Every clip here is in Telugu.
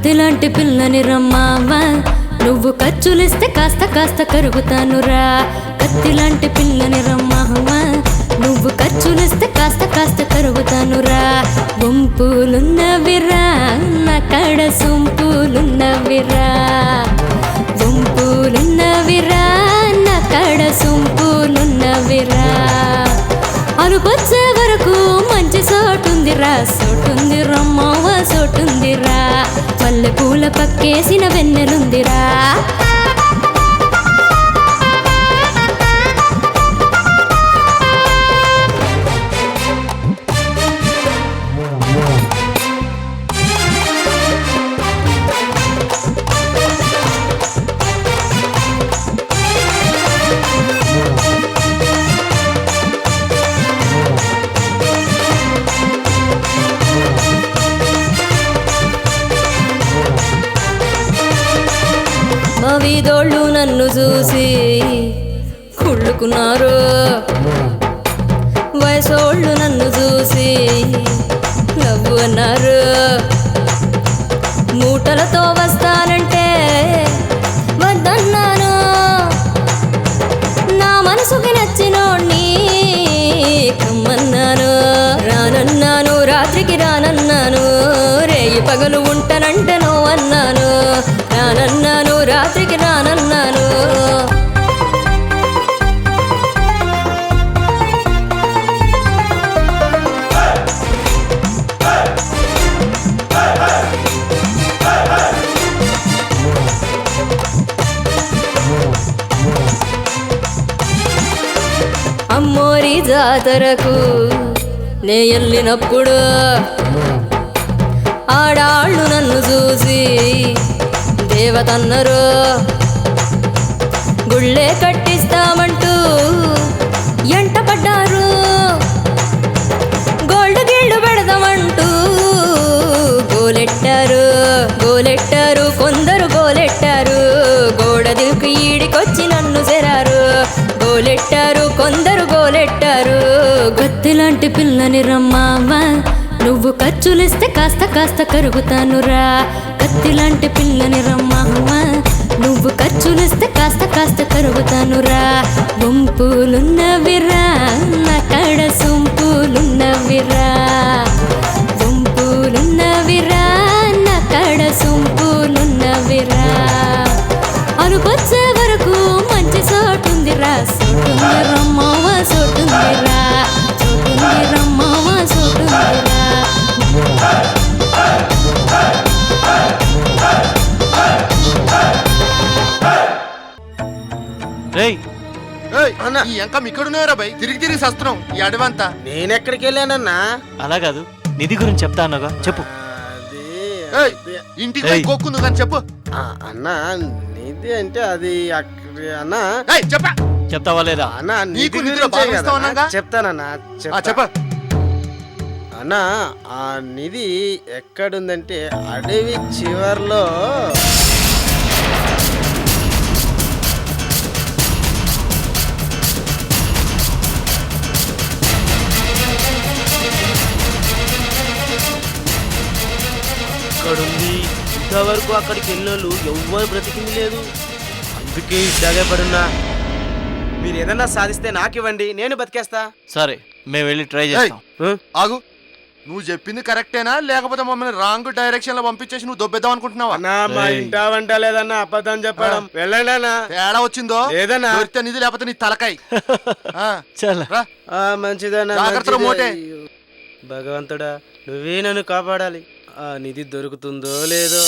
కత్తిలాంటి పిల్లని రమ్మావా, నువ్వు ఖర్చులిస్తే కాస్త కాస్త కరుగుతానురా. కత్తిలాంటి పిల్లని రమ్మావా, నువ్వు ఖర్చులిస్తే కాస్త కాస్త కరుగుతానురా. గుంపులున్నవిరా నా కడ సొంపులున్నవిరా, గుంపులున్నవిరా నా కడ సొంపులున్నవిరా. అలుపొచ్చే వరకు మంచి సోటుందిరా, సోటుంది రమ్మావ సోటుందిరా. పల్లె పూల పక్కేసిన వెన్నెలుందిరా. మా వీధోళ్ళు నన్ను చూసి కుళ్ళుకున్నారు, వయసోళ్ళు నన్ను చూసి నవ్వు అన్నారు. మూటలతో వస్తానంటే వద్దన్నాను, నా మనసుకి నచ్చినోణ్ణి కమ్మన్నాను. రానన్నాను, రాత్రికి రానన్నాను, రేయి పగలు ఉంటానంటే అన్నాను. రానన్నాను, రాత్రికి రానన్నాను. అమ్మోరి జాతరకు నే వెళ్ళినప్పుడు ఆడాళ్ళు నన్ను చూసి దేవతన్నరు. గుళ్ళే కట్టిస్తామంటూ ఎంట పడ్డారు, గోల్డ్ గిల్డ్ పెడదామంటూ గోలెట్టారు. గోలెట్టారు కొందరు గోలెట్టారు, గోడ దిక్కు ఈడికొచ్చి నన్ను సెరారు. గోలెట్టారు కొందరు గోలెట్టారు. గత్తిలాంటి పిల్లని రమ్మావా, నువ్వు ఖర్చులిస్తే కాస్త కాస్త కరుగుతానురా. కత్తిలాంటి పిల్లని రమ్మావా, నువ్వు ఖర్చులిస్తే కాస్త కాస్త కరుగుతానురా. గుంపులున్నవిరా నా కడ సొంపులున్నవిరా, గుంపులున్నవిరా నా కడ సొంపులున్నవిరా. అలుపొచ్చే వరకు మంచి సోటుందిరా, సోటుంది రమ్మావ సోటుందిరా, సోటుంది రమ్మావ సోటుందిరా. ఇక్కడున్నారా బై? తిరిగి తిరిగి సస్తున్నాం ఈ అడవంతా. నేనెక్కడికి వెళ్ళానన్నా? అలా కాదు, నిధి గురించి చెప్తా అన్నాగా, చెప్పు. ఇంటికి పోయి కోక్కుందు కానీ చెప్పు. అన్నా నిధి అంటే అది అన్నా చెప్తావా లేదా? అన్నా నీకు నిధిలో భావిస్తావన్నాగా? చెప్తానన్నా, చెప్ప. అన్నా ఆ నిధి ఎక్కడుందంటే అడవి చివర్లో. అక్కడుంది. ఇంతవరకు అక్కడికి వెళ్ళినోళ్ళు ఎవ్వరు బ్రతికింది లేదు, అందుకే ఇట్లాగే పడున్నా. మీరు ఏదన్నా సాధిస్తే నాకివ్వండి, నేను బతికేస్తా. సరే, మేము వెళ్ళి ట్రై చేస్తాం. ఆగు, నువ్వు చెప్పింది కరెక్టేనా లేకపోతే మమ్మల్ని రాంగ్ డైరెక్షన్ లో పంపించేసి నువ్వు దొబ్బేద్దాం అనుకుంటున్నావా? మా ఇంటా వంట లేదన్నా అబద్ధం చెప్పడం. వెళ్ళండి అన్నా. తేడా వచ్చిందో లేదన్నా, నిధి లేకపోతే నీ తలకాయ. మంచిదన్నా. జాగ్రత్తలో మోటే. భగవంతుడా, నువ్వే నన్ను కాపాడాలి. ఆ నిధి దొరుకుతుందో లేదో.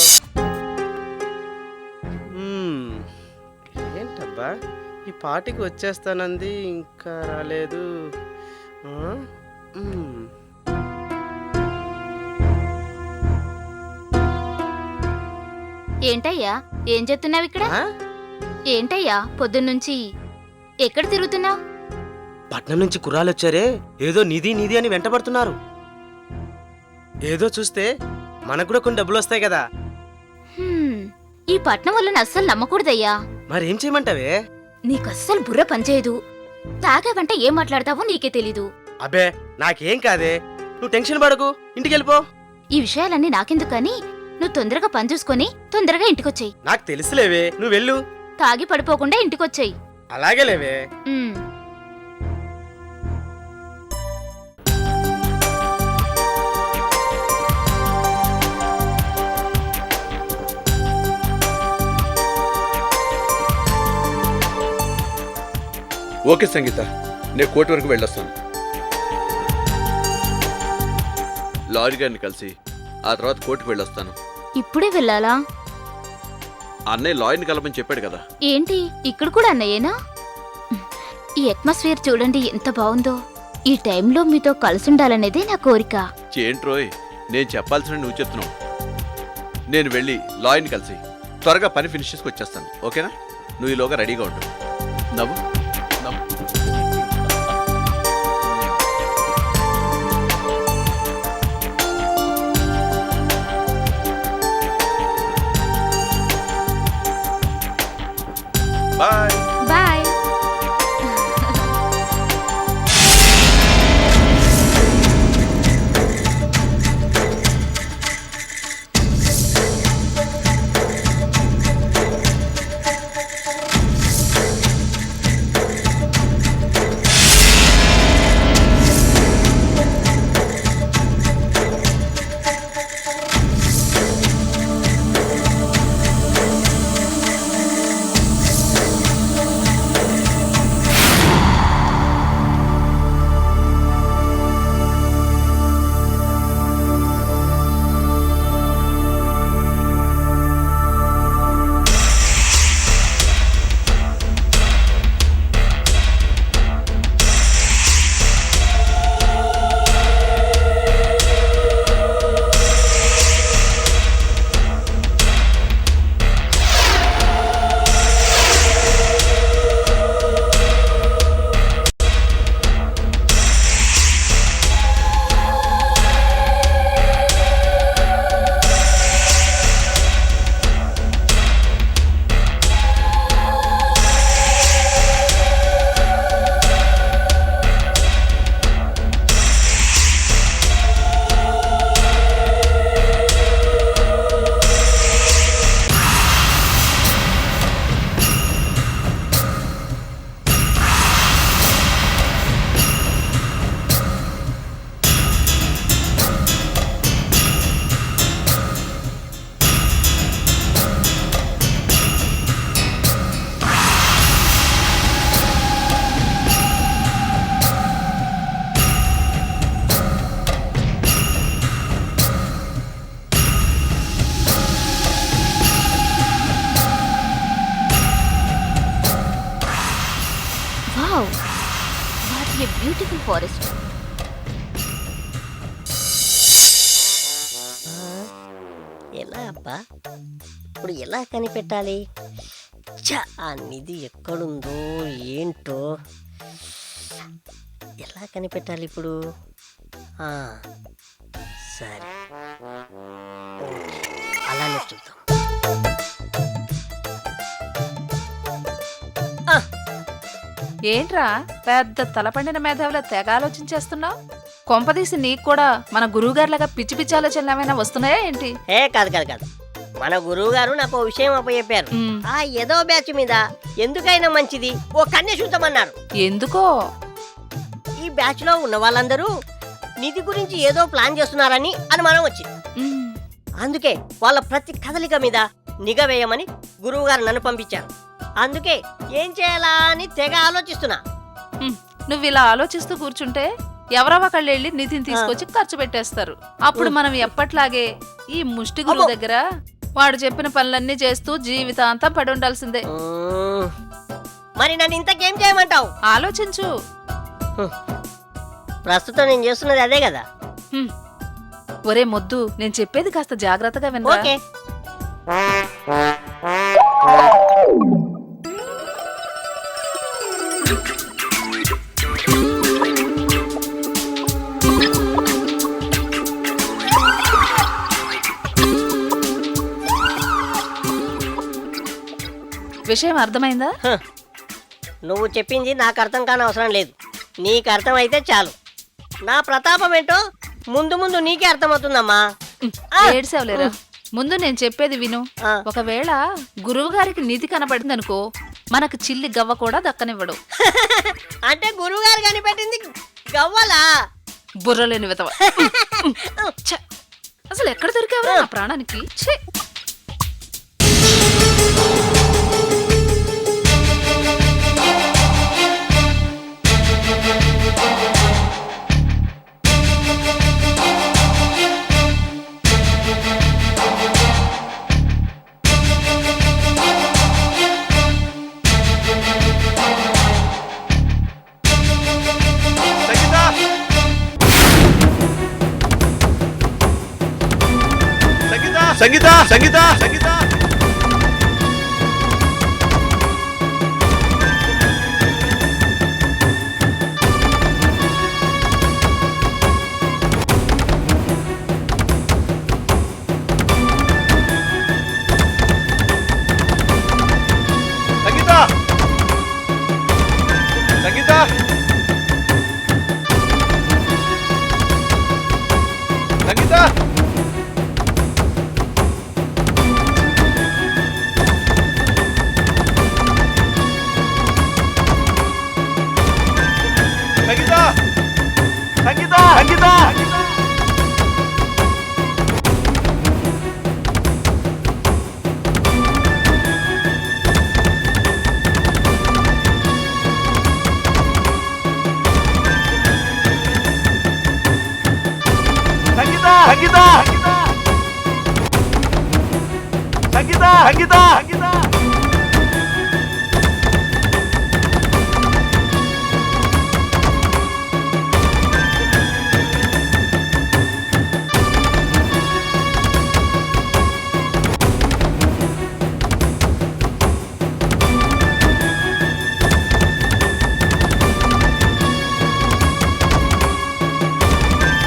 ఏంటబ్బా ఈ పార్టీకి వచ్చేస్తానంది, ఇంకా రాలేదు. ఏంటయ్యా, ఏం చేస్తున్నావు ఇక్కడ? ఏంటయ్యా పొద్దున్నుంచి ఎక్కడ తిరుగుతున్నావు? పట్నం నుంచి కుర్రాలు వచ్చారే, ఏదో నిధి నిధి అని వెంటబడుతున్నారు. ఏదో చూస్తే మనకు కూడా కొన్ని డబ్బులు వస్తాయి కదా. ఈ పట్నం వల్ల అస్సలు నమ్మకూడదయ్యా. మరేం చేయమంటావే? నీకస్సలు బుర్ర పనిచేయదు. తాగావంటే ఏం మాట్లాడతావో నీకే తెలీదు. అబ్బే నాకేం కాదే, నువ్వు టెన్షన్ పడకు, ఇంటికి వెళ్ళిపో. ఈ విషయాలన్నీ నాకెందుకు కానీ నువ్వు తొందరగా పని చూసుకొని తొందరగా ఇంటికొచ్చేయి. నాకు తెలుసులేవే, నువ్వు వెళ్ళు. తాగి పడిపోకుండా ఇంటికొచ్చేయి. అలాగే లేవే. ఉమ్. ఓకే సంగీత, నేను కోర్టు వరకు వెళ్ళొస్తాను. లారీ గారిని కలిసి ఆ తర్వాత కోర్టుకు వెళ్ళొస్తాను. ఇప్పుడే వెళ్ళాలా? అన్నయ్య లాయర్ని కలపని చెప్పాడు కదా. ఏంటి ఇక్కడ కూడా అన్నయ్యేనా? ఈ అట్మాస్ఫియర్ చూడండి ఎంత బాగుందో. ఈ టైంలో మీతో కలిసి ఉండాలనేదే నా కోరిక. ఏంట్రోయ్, నేను చెప్పాల్సిన నువ్వు చెప్తున్నావు. నేను వెళ్ళి లాయర్ని కలిసి త్వరగా పని ఫినిష్ చేసుకు వచ్చేస్తాను. ఓకేనా? నువ్వు ఈలోగా రెడీగా ఉండు. నవ్వు నవ్వు. Bye bye. Wow, what a beautiful forest. ఎలా అబ్బా, ఇప్పుడు ఎలా కనిపెట్టాలి? ఛ, ఆ నిధి ఎక్కడుందో ఏంటో, ఎలా కనిపెట్టాలి ఇప్పుడు? సరే, ఓకే, అలానే చూద్దాం. ఏంట్రా పెద్ద తలపండిన మేధావుల తెగ ఆలోచించేస్తున్నావు? కొంపదీసి నీకు కూడా మన గురువుగారిలాగా పిచ్చి పిచ్చి ఆలోచనలు ఏమైనా వస్తున్నాయా ఏంటి? కాదు కాదు కాదు, మన గురువు గారు నాకు ఓ విషయం అప్పచెప్పారు. ఆ ఏదో బ్యాచ్ మీద ఎందుకైనా మంచిది ఓ కన్య చూద్దామన్నారు. ఎందుకో? ఈ బ్యాచ్ లో ఉన్న వాళ్ళందరూ నిధి గురించి ఏదో ప్లాన్ చేస్తున్నారని అనుమానం వచ్చింది. అందుకే వాళ్ళ ప్రతి కదలిక మీద నిఘా వేయమని గురువు గారు నన్ను పంపించారు. అందుకే ఏం చేయాలా అని తెగ ఆలోచిస్తున్నా. నువ్వు ఇలా ఆలోచిస్తూ కూర్చుంటే ఎవరో ఒకళ్ళు వెళ్ళి నిధిని తీసుకొచ్చి ఖర్చు పెట్టేస్తారు. అప్పుడు మనం ఎప్పట్లాగే ఈ ముష్టి గురువు దగ్గర వాడు చెప్పిన పనులన్నీ చేస్తూ జీవితాంతం పడి ఉండాల్సిందే. మరి నన్ను ఇంతకేం చేయమంటావు? ఆలోచించు. ప్రస్తుతం నేను చేస్తున్నది అదే కదా. ఒరే మొద్దు, నేను చెప్పేది కాస్త జాగ్రత్తగా వినరా. ఓకే. విషయం అర్థమైందా? నువ్వు చెప్పింది నాకు అర్థం కాని అవసరం లేదు. నీకు అర్థమైతే చాలు. నా ప్రతాపం ఏంటో ముందు ముందు నీకే అర్థమవుతుందమ్మా. ఏడ్సావులేరా. ముందు నేను చెప్పేది విను. ఆ. ఒకవేళ గురువు గారికి నిధి కనపడింది అనుకో, మనకు చిల్లి గవ్వ కూడా దక్కనివ్వడు. అంటే గురువు గారు కనిపెట్టింది గవ్వలా? బుర్రలేని విధవ. ఛ! అసలు ఎక్కడ దొరికావరా నా ప్రాణానికి? ఛే! సంగీత సంగీత సంగీత సంగీత సంగీత సంగీత సంగీత సంగీత సంగీత సంగీత సంగీత సంగీత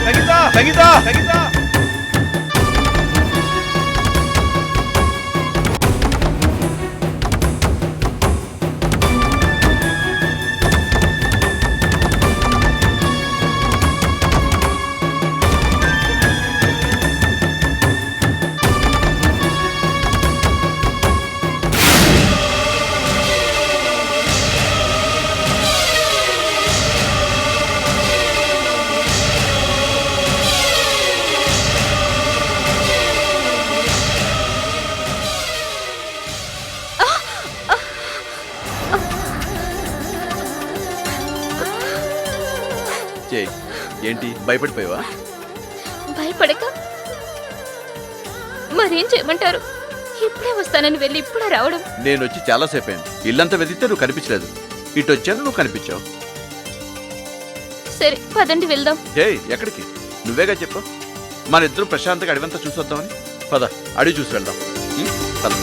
సంగీత సంగీత సంగీత జై ఏంటి భయపడిపోయావా? భయపడక మరేం చేయమంటారు? ఇప్పుడే వస్తానని వెళ్ళి ఇప్పుడే రావడం. నేను వచ్చి చాలాసేపు అయింది. ఇల్లంతా వెతికితే నువ్వు కనిపించలేదు. ఇటు వచ్చాను, నువ్వు కనిపించావు. సరే పదండి వెళ్దాం. జై ఎక్కడికి? నువ్వేగా చెప్పు. మన ఇద్దరు ప్రశాంతంగా అడివంతా చూసొద్దామని. పద అడిగి చూసి వెళ్దాం. పద.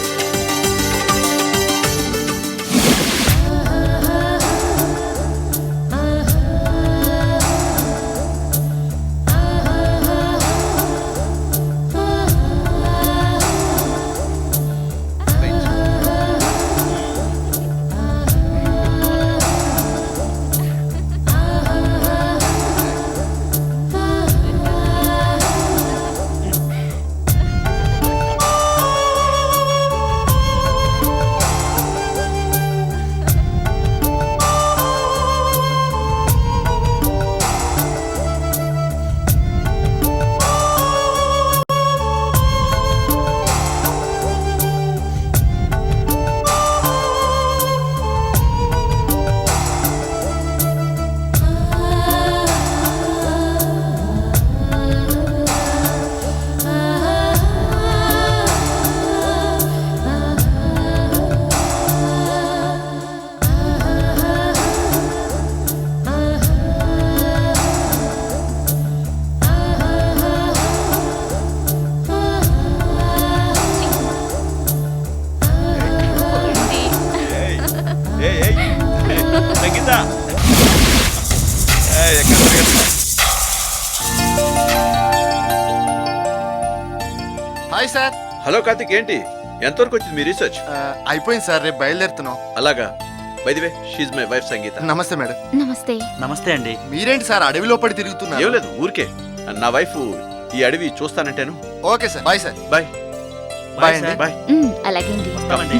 Hi sir. హలో కార్తిక్, ఏంటి ఎంతవరకు వచ్చింది మీ రీసెర్చ్? అయిపోయింది సార్, రేపు బయలుదేరుతున్నాం. అలాగా. By the way, she is my wife Sangeetha. నమస్తే మేడం. నమస్తే. నమస్తే అండి. మీరేంటి సార్ అడవిలో పడి తిరుగుతున్నారు? ఏం లేదు, ఊరికే. నా వైఫ్ ఈ అడవి చూస్తానంటేను. Okay sir, bye sir. Bye. Bye అండి బాయ్ అలాగే అండి వస్తామండి.